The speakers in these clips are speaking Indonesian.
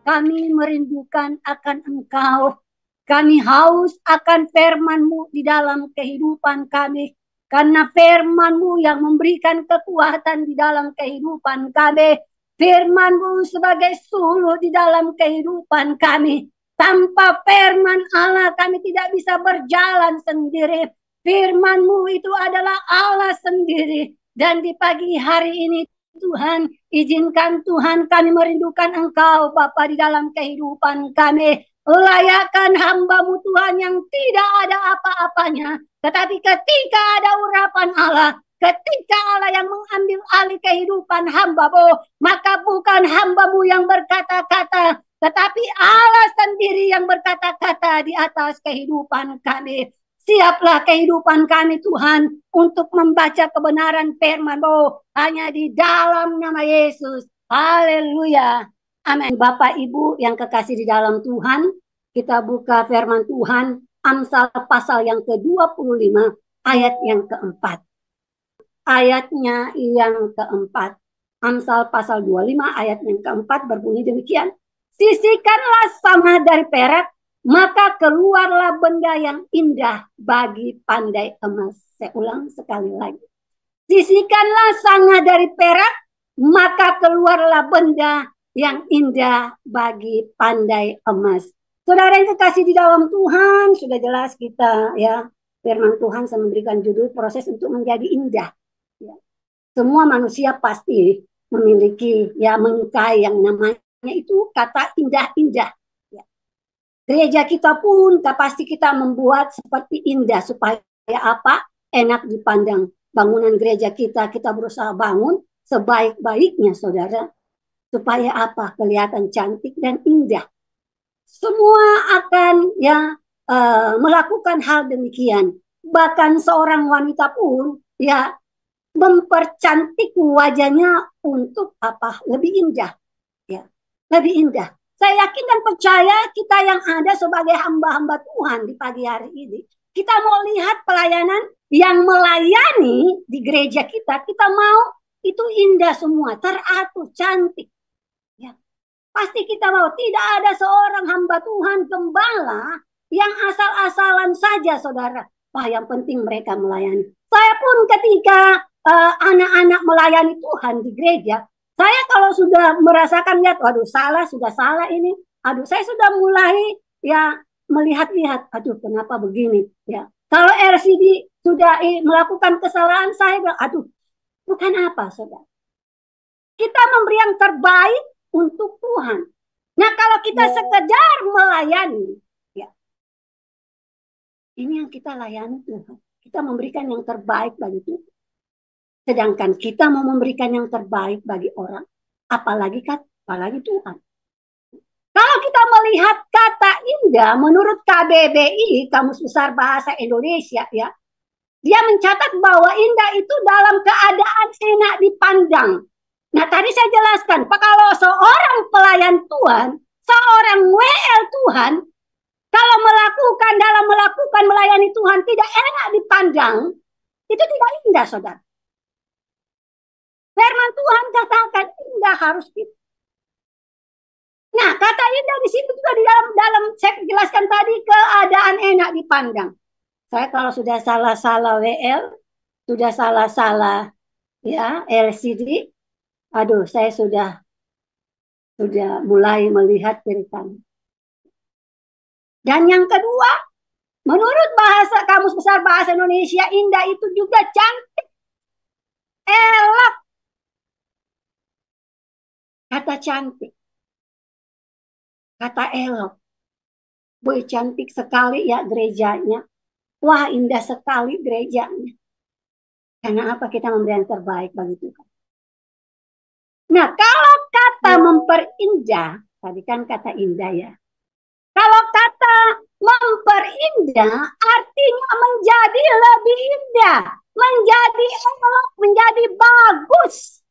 kami merindukan akan Engkau. Kami haus akan firman-Mu di dalam kehidupan kami. Karena firman-Mu yang memberikan kekuatan di dalam kehidupan kami. Firman-Mu sebagai suluh di dalam kehidupan kami. Tanpa firman Allah kami tidak bisa berjalan sendiri. Firman-Mu itu adalah Allah sendiri. Dan di pagi hari ini Tuhan, izinkan Tuhan kami merindukan Engkau Bapa di dalam kehidupan kami. Layakkan hamba-Mu Tuhan yang tidak ada apa-apanya. Tetapi ketika ada urapan Allah, ketika Allah yang mengambil alih kehidupan hamba-Mu, maka bukan hamba-Mu yang berkata-kata, tetapi Allah sendiri yang berkata-kata di atas kehidupan kami. Siaplah kehidupan kami Tuhan untuk membaca kebenaran firman-Mu hanya di dalam nama Yesus. Haleluya. Amin. Bapak Ibu yang kekasih di dalam Tuhan, kita buka firman Tuhan Amsal pasal yang ke-25 ayat yang keempat. Ayatnya yang keempat. Amsal pasal 25 ayat yang keempat berbunyi demikian. Sisihkanlah sama dari perak, maka keluarlah benda yang indah bagi pandai emas. Saya ulang sekali lagi. Sisihkanlah sanga dari perak, maka keluarlah benda yang indah bagi pandai emas. Saudara yang kekasih di dalam Tuhan, sudah jelas kita ya, firman Tuhan saya memberikan judul proses untuk menjadi indah. Ya. Semua manusia pasti memiliki ya menyukai yang namanya itu kata indah-indah. Ya. Gereja kita pun pasti kita membuat seperti indah supaya apa? Enak dipandang. Bangunan gereja kita berusaha bangun sebaik-baiknya saudara. Supaya apa? Kelihatan cantik dan indah. Semua akan ya melakukan hal demikian. Bahkan seorang wanita pun ya mempercantik wajahnya untuk apa? Lebih indah. Ya, lebih indah. Saya yakin dan percaya kita yang ada sebagai hamba-hamba Tuhan di pagi hari ini, kita mau lihat pelayanan yang melayani di gereja kita mau itu indah semua, teratur, cantik. Pasti kita mau. Tidak ada seorang hamba Tuhan gembala yang asal-asalan saja, saudara. Wah, yang penting mereka melayani. Saya pun ketika anak-anak melayani Tuhan di gereja, saya kalau sudah merasakan lihat, waduh sudah salah ini. Aduh, saya sudah mulai ya melihat-lihat, aduh kenapa begini ya. Kalau LCD sudah melakukan kesalahan, saya bilang, aduh, bukan apa, saudara. Kita memberi yang terbaik untuk Tuhan. Nah, kalau kita sekedar melayani, ya, ini yang kita layani Tuhan. Kita memberikan yang terbaik bagi Tuhan. Sedangkan kita mau memberikan yang terbaik bagi orang, apalagi Tuhan. Kalau kita melihat kata indah, menurut KBBI, Kamus Besar Bahasa Indonesia, ya, dia mencatat bahwa indah itu dalam keadaan enak dipandang. Nah, tadi saya jelaskan, kalau seorang pelayan Tuhan, seorang WL Tuhan, kalau dalam melakukan melayani Tuhan tidak enak dipandang, itu tidak indah, saudara. Firman Tuhan katakan indah harus kita. Nah, kata indah di sini juga di dalam saya jelaskan tadi keadaan enak dipandang. Saya kalau sudah salah-salah WL, sudah salah-salah ya LCD, aduh, saya sudah mulai melihat ceritanya. Dan yang kedua, menurut Kamus Besar Bahasa Indonesia, indah itu juga cantik, elok. Kata cantik, kata elok. Boy, cantik sekali ya gerejanya. Wah, indah sekali gerejanya. Karena apa? Kita memberi yang terbaik bagi Tuhan. Nah, kalau kata memperindah, tadi kan kata indah ya. Kalau kata memperindah artinya menjadi lebih indah, menjadi elok, menjadi bagus.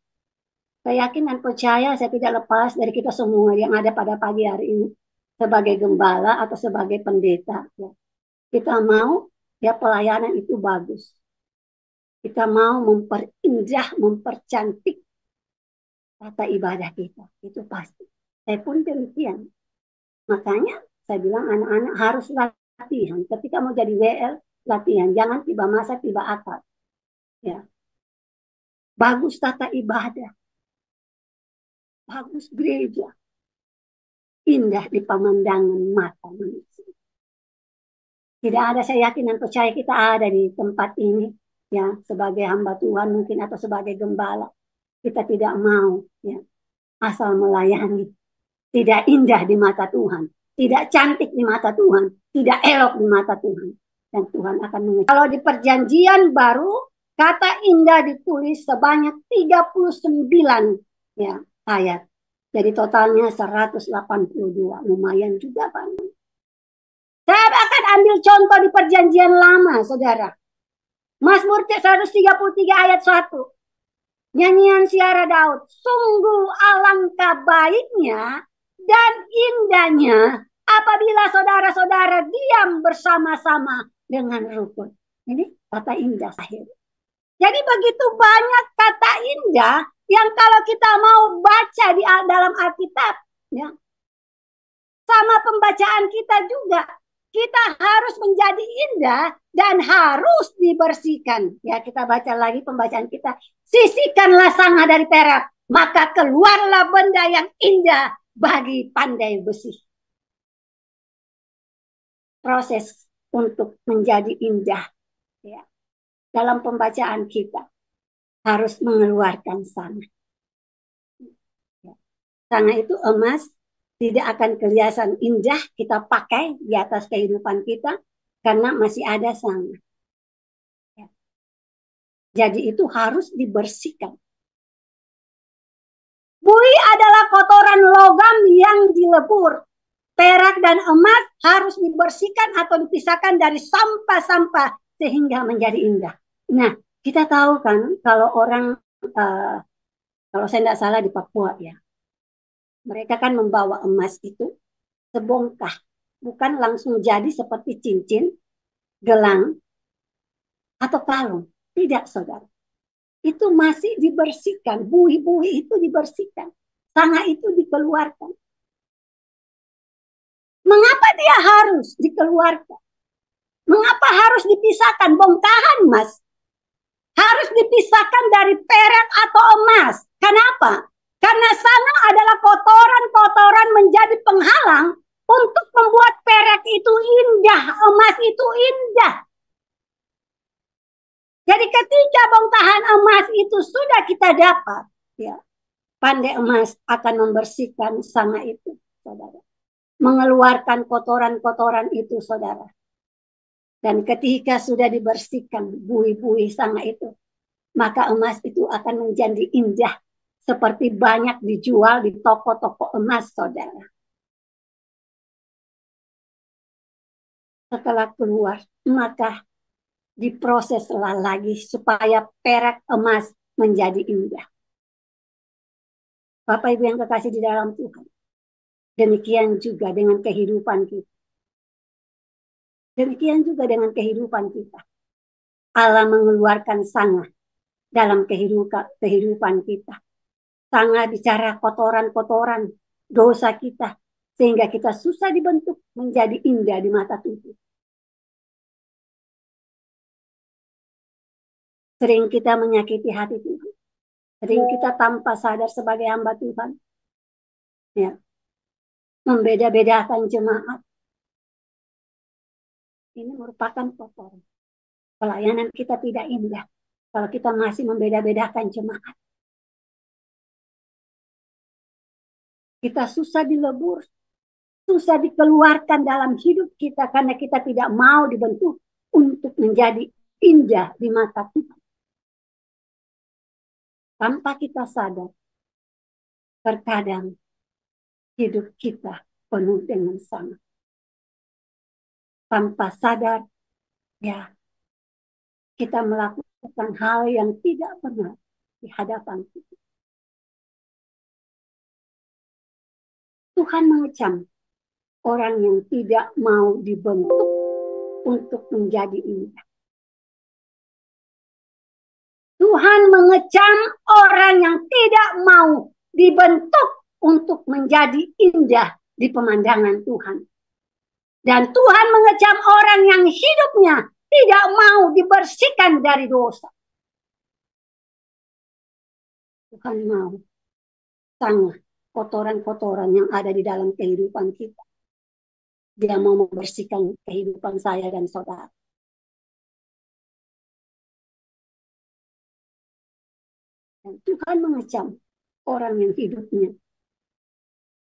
Saya yakin dan percaya saya tidak lepas dari kita semua yang ada pada pagi hari ini sebagai gembala atau sebagai pendeta. Ya. Kita mau ya pelayanan itu bagus. Kita mau memperindah, mempercantik kata ibadah kita. Itu pasti. Saya pun demikian. Makanya saya bilang anak-anak harus latihan. Ketika mau jadi WL, latihan. Jangan tiba masa, tiba akal. Ya. Bagus tata ibadah. Bagus gereja. Indah di pemandangan mata manusia. Tidak ada, saya yakin dan percaya kita ada di tempat ini. Ya, sebagai hamba Tuhan mungkin atau sebagai gembala. Kita tidak mau ya, asal melayani. Tidak indah di mata Tuhan. Tidak cantik di mata Tuhan. Tidak elok di mata Tuhan. Dan Tuhan akan mengejut. Kalau di perjanjian baru, kata indah ditulis sebanyak 39 ya, ayat. Jadi totalnya 182. Lumayan juga banyak. Saya akan ambil contoh di perjanjian lama, saudara. Mazmur 133 ayat 1. Nyanyian Siara Daud. Sungguh alangkah baiknya dan indahnya apabila saudara-saudara diam bersama-sama dengan rukun. Ini kata indah akhir. Jadi begitu banyak kata indah yang kalau kita mau baca di dalam Alkitab, ya, sama pembacaan kita juga, kita harus menjadi indah dan harus dibersihkan. Ya, kita baca lagi pembacaan kita. Sisihkanlah sangah dari perak, maka keluarlah benda yang indah bagi pandai besi. Proses untuk menjadi indah ya, dalam pembacaan kita harus mengeluarkan sangah. Sangah itu emas, tidak akan kelihatan indah kita pakai di atas kehidupan kita karena masih ada sangah. Ya. Jadi itu harus dibersihkan. Bui adalah kotoran logam yang dilebur. Perak dan emas harus dibersihkan atau dipisahkan dari sampah-sampah sehingga menjadi indah. Nah, kita tahu kan kalau orang, kalau saya tidak salah di Papua ya, mereka kan membawa emas itu sebongkah, bukan langsung jadi seperti cincin, gelang, atau kalung. Tidak, saudara. Itu masih dibersihkan, buih-buih itu dibersihkan, sangah itu dikeluarkan. Mengapa dia harus dikeluarkan? Mengapa harus dipisahkan? Bongkahan emas harus dipisahkan dari perak atau emas. Kenapa? Karena sangah adalah kotoran-kotoran menjadi penghalang untuk membuat perak itu indah, emas itu indah. Jadi ketika bongkahan emas itu sudah kita dapat, ya, pandai emas akan membersihkan sangah itu, saudara. Mengeluarkan kotoran-kotoran itu, saudara. Dan ketika sudah dibersihkan buih-buih sangah itu, maka emas itu akan menjadi indah seperti banyak dijual di toko-toko emas, saudara. Setelah keluar, maka diproseslah lagi supaya perak emas menjadi indah. Bapak Ibu yang kekasih di dalam Tuhan. Demikian juga dengan kehidupan kita. Demikian juga dengan kehidupan kita. Allah mengeluarkan sangah dalam kehidupan kita. Sangah bicara kotoran-kotoran dosa kita. Sehingga kita susah dibentuk menjadi indah di mata Tuhan. Sering kita menyakiti hati Tuhan. Sering kita tanpa sadar sebagai hamba Tuhan. Ya. Membeda-bedakan jemaat. Ini merupakan kotoran. Pelayanan kita tidak indah kalau kita masih membeda-bedakan jemaat. Kita susah dilebur, susah dikeluarkan dalam hidup kita karena kita tidak mau dibentuk untuk menjadi indah di mata Tuhan. Tanpa kita sadar, terkadang hidup kita penuh dengan sangah. Tanpa sadar, ya, kita melakukan hal yang tidak benar di hadapan kita. Tuhan mengecam orang yang tidak mau dibentuk untuk menjadi indah. Tuhan mengecam orang yang tidak mau dibentuk untuk menjadi indah di pemandangan Tuhan. Dan Tuhan mengecam orang yang hidupnya tidak mau dibersihkan dari dosa. Tuhan mau sangat kotoran-kotoran yang ada di dalam kehidupan kita. Dia mau membersihkan kehidupan saya dan saudara. Dan Tuhan mengecam orang yang hidupnya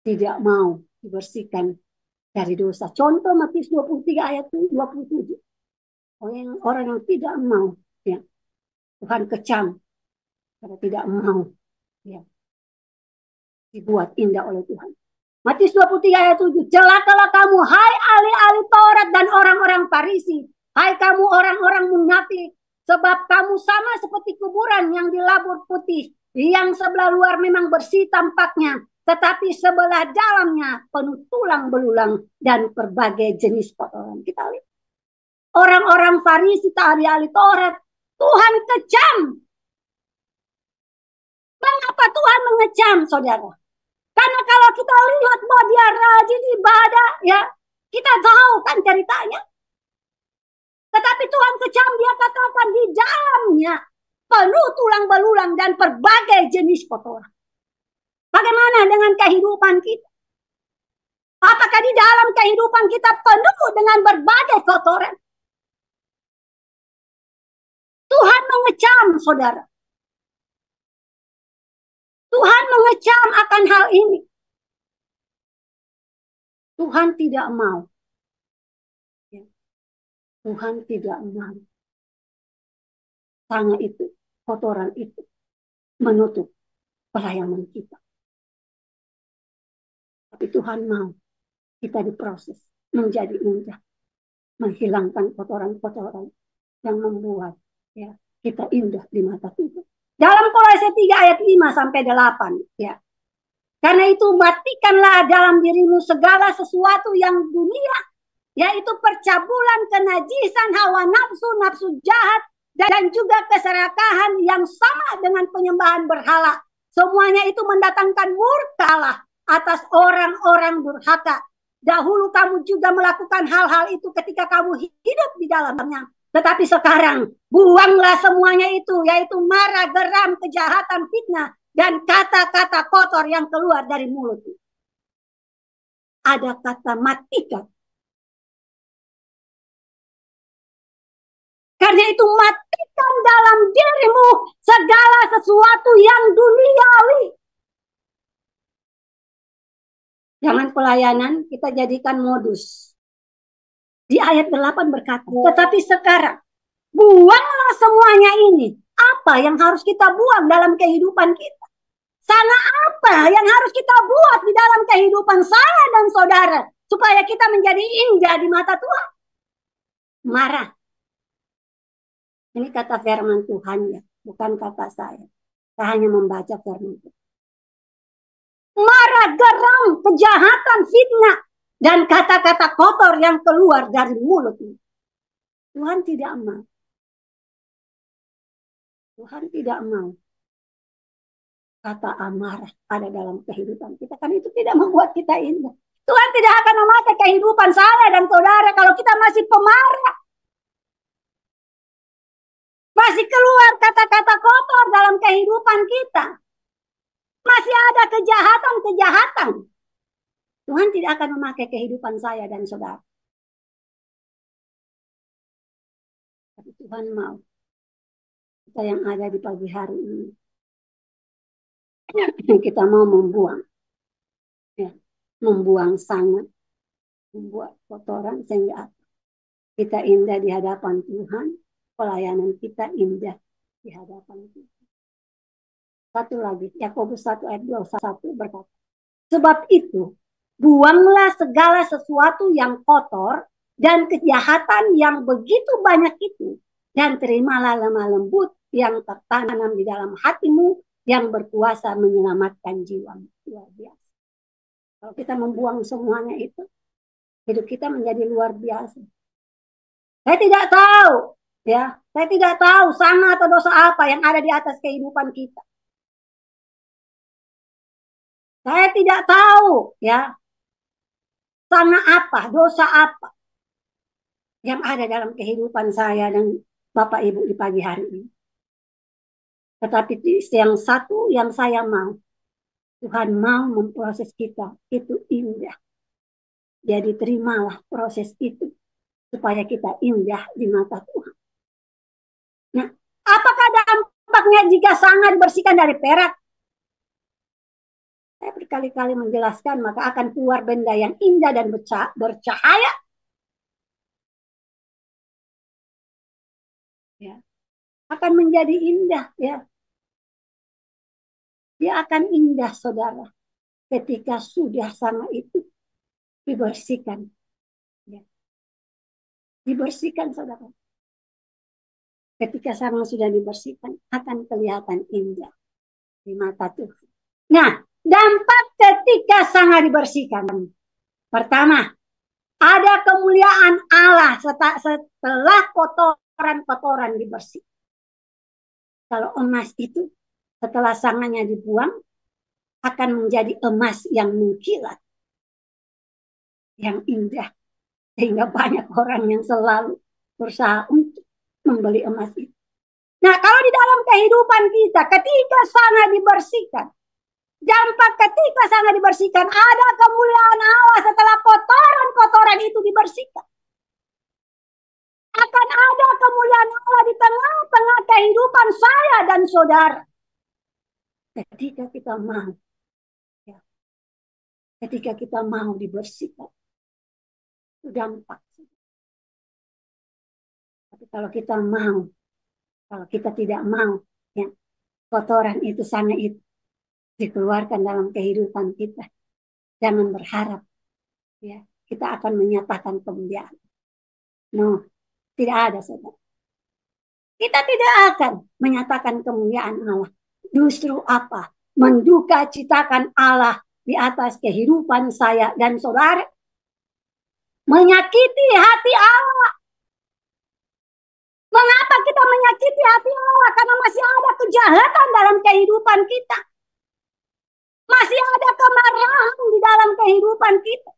tidak mau dibersihkan dari dosa. Contoh Matius 23 ayat 27. Orang yang tidak mau, ya, Tuhan kecam karena tidak mau, ya, dibuat indah oleh Tuhan. Matius 23 ayat 7. Celakalah kamu, hai ahli-ahli Taurat dan orang-orang Farisi. Hai kamu orang-orang munafik. Sebab kamu sama seperti kuburan yang dilabur putih. Yang sebelah luar memang bersih tampaknya. Tetapi sebelah dalamnya penuh tulang belulang dan berbagai jenis kotoran. Kita lihat. Orang-orang Farisi, ahli-ahli Taurat. Tuhan kecam. Mengapa Tuhan mengecam, saudara? Karena kalau kita lihat bahwa dia rajin ibadah, ya, kita tahu kan ceritanya. Tetapi Tuhan kecam, dia katakan di dalamnya penuh tulang belulang dan berbagai jenis kotoran. Bagaimana dengan kehidupan kita? Apakah di dalam kehidupan kita penuh dengan berbagai kotoran? Tuhan mengecam, saudara. Tuhan mengecam akan hal ini. Tuhan tidak mau. Tuhan tidak mau. Sangat itu, kotoran itu menutup pelayanan kita. Tapi Tuhan mau kita diproses menjadi indah, menghilangkan kotoran-kotoran yang membuat, ya, kita indah di mata Tuhan. Dalam Kolose 3 ayat 5 sampai 8, ya. Karena itu matikanlah dalam dirimu segala sesuatu yang dunia, yaitu percabulan, kenajisan, hawa nafsu, nafsu jahat, dan juga keserakahan yang sama dengan penyembahan berhala. Semuanya itu mendatangkan murka Allah atas orang-orang durhaka. Dahulu kamu juga melakukan hal-hal itu ketika kamu hidup di dalamnya. Tetapi sekarang buanglah semuanya itu, yaitu marah, geram, kejahatan, fitnah, dan kata-kata kotor yang keluar dari mulut. Ada kata matikan. Karena itu matikan dalam dirimu segala sesuatu yang duniawi. Jangan pelayanan kita jadikan modus. Di ayat 8 berkata, tetapi sekarang buanglah semuanya ini. Apa yang harus kita buang dalam kehidupan kita? Sana apa yang harus kita buat di dalam kehidupan saya dan saudara supaya kita menjadi indah di mata Tuhan? Marah. Ini kata firman Tuhan, ya, bukan kata saya. Saya hanya membaca firman Tuhan. Marah, geram, kejahatan, fitnah, dan kata-kata kotor yang keluar dari mulut. Tuhan tidak mau. Tuhan tidak mau kata amarah ada dalam kehidupan kita. Karena itu tidak membuat kita indah. Tuhan tidak akan memakai kehidupan saya dan saudara kalau kita masih pemarah. Masih keluar kata-kata kotor dalam kehidupan kita. Masih ada kejahatan-kejahatan. Tuhan tidak akan memakai kehidupan saya dan saudara. Tapi Tuhan mau kita yang ada di pagi hari ini. Kita mau membuang. Ya, membuang sangat. Membuat kotoran sehingga kita indah di hadapan Tuhan. Pelayanan kita indah di hadapan Tuhan. Satu lagi, Yakobus 1 ayat 21 berkata, sebab itu, buanglah segala sesuatu yang kotor dan kejahatan yang begitu banyak itu, dan terimalah lemah lembut yang tertanam di dalam hatimu yang berkuasa menyelamatkan jiwa. Luar biasa. Kalau kita membuang semuanya itu, hidup kita menjadi luar biasa. Saya tidak tahu, ya, saya tidak tahu sana atau dosa apa yang ada di atas kehidupan kita. Saya tidak tahu ya, sana apa, dosa apa yang ada dalam kehidupan saya dan Bapak Ibu di pagi hari ini. Tetapi yang satu yang saya mau, Tuhan mau memproses kita, itu indah. Jadi terimalah proses itu supaya kita indah di mata Tuhan. Nah, apakah dampaknya jika sangat dibersihkan dari perak? Saya berkali-kali menjelaskan, maka akan keluar benda yang indah dan bercahaya. Ya, akan menjadi indah. Ya, dia akan indah, saudara, ketika sudah sama itu dibersihkan. Ya, dibersihkan, saudara. Ketika sama sudah dibersihkan, akan kelihatan indah di mata Tuhan. Nah, dampak ketika sangat dibersihkan. Pertama, ada kemuliaan Allah setelah kotoran-kotoran dibersihkan. Kalau emas itu setelah sangannya dibuang akan menjadi emas yang mengkilat, yang indah, sehingga banyak orang yang selalu berusaha untuk membeli emas itu. Nah, kalau di dalam kehidupan kita ketika sangat dibersihkan, dampak ketika sangat dibersihkan, ada kemuliaan Allah setelah kotoran-kotoran itu dibersihkan. Akan ada kemuliaan Allah di tengah-tengah kehidupan saya dan saudara. Ketika kita mau, ya, ketika kita mau dibersihkan, itu dampak. Tapi kalau kita mau, kalau kita tidak mau, ya, kotoran itu sana itu dikeluarkan dalam kehidupan kita. Jangan berharap, ya, kita akan menyatakan kemuliaan. No, tidak ada, saudara. Kita tidak akan menyatakan kemuliaan Allah. Justru apa? Menduka citakan Allah di atas kehidupan saya dan saudara. Menyakiti hati Allah. Mengapa kita menyakiti hati Allah? Karena masih ada kejahatan dalam kehidupan kita. Masih ada kemarahan di dalam kehidupan kita.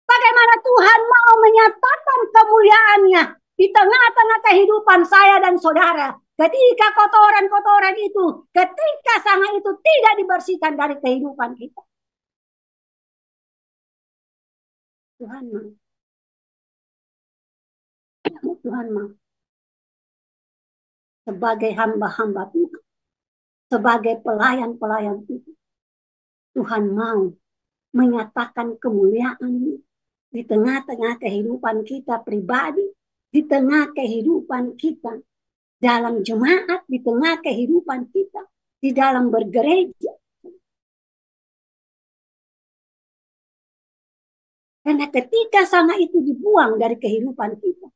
Bagaimana Tuhan mau menyatakan kemuliaannya di tengah-tengah kehidupan saya dan saudara. Ketika kotoran-kotoran itu, ketika sangat itu tidak dibersihkan dari kehidupan kita. Tuhan mau. Tuhan mau. Sebagai hamba-hamba Tuhan. Sebagai pelayan-pelayan Tuhan. Tuhan mau menyatakan kemuliaan di tengah-tengah kehidupan kita pribadi, di tengah kehidupan kita dalam jemaat, di tengah kehidupan kita di dalam bergereja. Karena ketika sana itu dibuang dari kehidupan kita,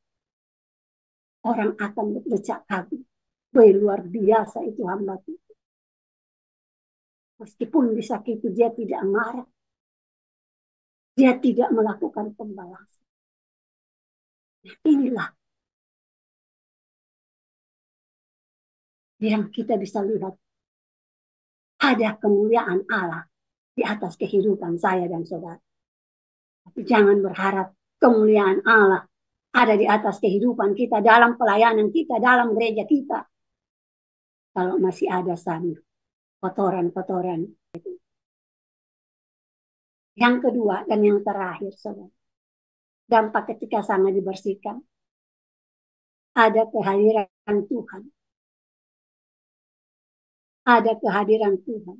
orang akan berdecak kagum. Luar biasa itu hamba Tuhan. Meskipun disakiti, dia tidak marah. Dia tidak melakukan pembalasan. Nah, inilah yang kita bisa lihat. Ada kemuliaan Allah di atas kehidupan saya dan saudara. Tapi jangan berharap kemuliaan Allah ada di atas kehidupan kita, dalam pelayanan kita, dalam gereja kita. Kalau masih ada sana kotoran-kotoran. Yang kedua dan yang terakhir, saudara. Dampak ketika sangat dibersihkan. Ada kehadiran Tuhan. Ada kehadiran Tuhan.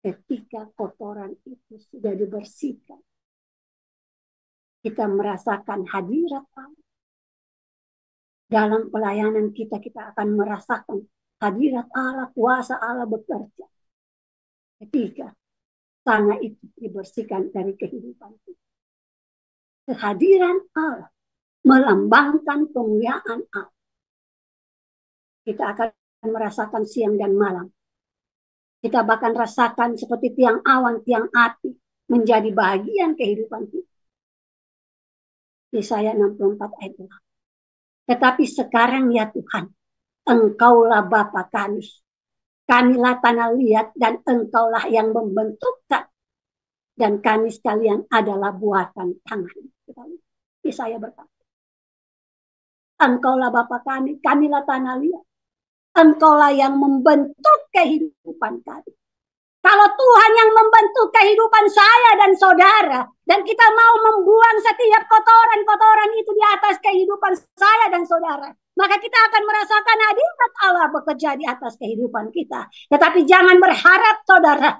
Ketika kotoran itu sudah dibersihkan. Kita merasakan hadirat Allah. Dalam pelayanan kita, kita akan merasakan hadirat Allah, kuasa Allah bekerja. Ketika sangat itu dibersihkan dari kehidupan kita. Kehadiran Allah melambangkan kemuliaan Allah. Kita akan merasakan siang dan malam. Kita bahkan rasakan seperti tiang awan, tiang api menjadi bagian kehidupan kita. Yesaya 64 ayat 8. Tetapi sekarang ya Tuhan, Engkaulah Bapa kami. Kamilah tanah liat dan engkaulah yang membentukkan. Dan kami sekalian adalah buatan tangan. Yesaya berkata, engkaulah Bapa kami, kamilah tanah liat. Engkaulah yang membentuk kehidupan kami. Kalau Tuhan yang membentuk kehidupan saya dan saudara, dan kita mau membuang setiap kotoran-kotoran itu di atas kehidupan saya dan saudara, maka kita akan merasakan hadirat Allah bekerja di atas kehidupan kita. Tetapi jangan berharap, saudara,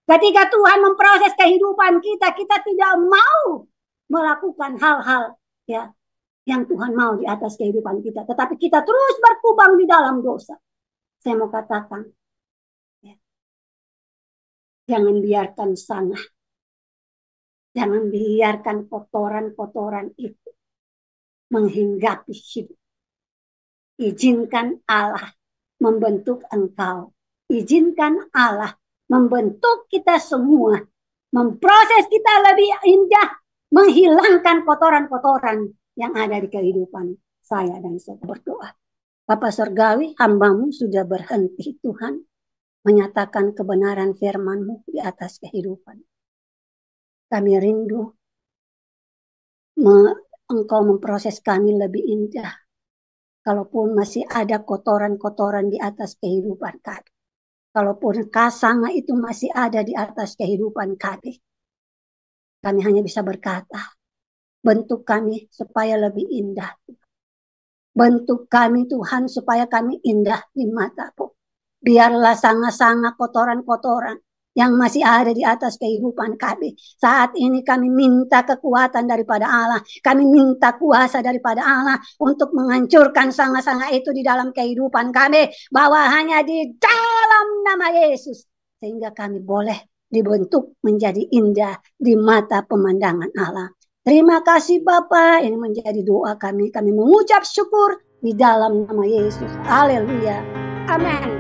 ketika Tuhan memproses kehidupan kita, kita tidak mau melakukan hal-hal ya yang Tuhan mau di atas kehidupan kita. Tetapi kita terus berkubang di dalam dosa. Saya mau katakan, jangan biarkan sana. Jangan biarkan kotoran-kotoran itu menghinggapi hidup. Izinkan Allah membentuk engkau. Izinkan Allah membentuk kita semua. Memproses kita lebih indah. Menghilangkan kotoran-kotoran yang ada di kehidupan saya dan saya berdoa. Bapa Surgawi, hamba-Mu sudah berhenti Tuhan. Menyatakan kebenaran firman-Mu di atas kehidupan. Kami rindu Engkau memproses kami lebih indah. Kalaupun masih ada kotoran-kotoran di atas kehidupan kami. Kalaupun kasanga itu masih ada di atas kehidupan kami. Kami hanya bisa berkata, bentuk kami supaya lebih indah. Bentuk kami Tuhan supaya kami indah di mata-Mu. Biarlah sanga-sanga kotoran-kotoran yang masih ada di atas kehidupan kami. Saat ini kami minta kekuatan daripada Allah. Kami minta kuasa daripada Allah untuk menghancurkan sanga-sanga itu di dalam kehidupan kami. Bahwa hanya di dalam nama Yesus. Sehingga kami boleh dibentuk menjadi indah di mata pemandangan Allah. Terima kasih Bapa. Ini menjadi doa kami. Kami mengucap syukur di dalam nama Yesus. Haleluya. Amin.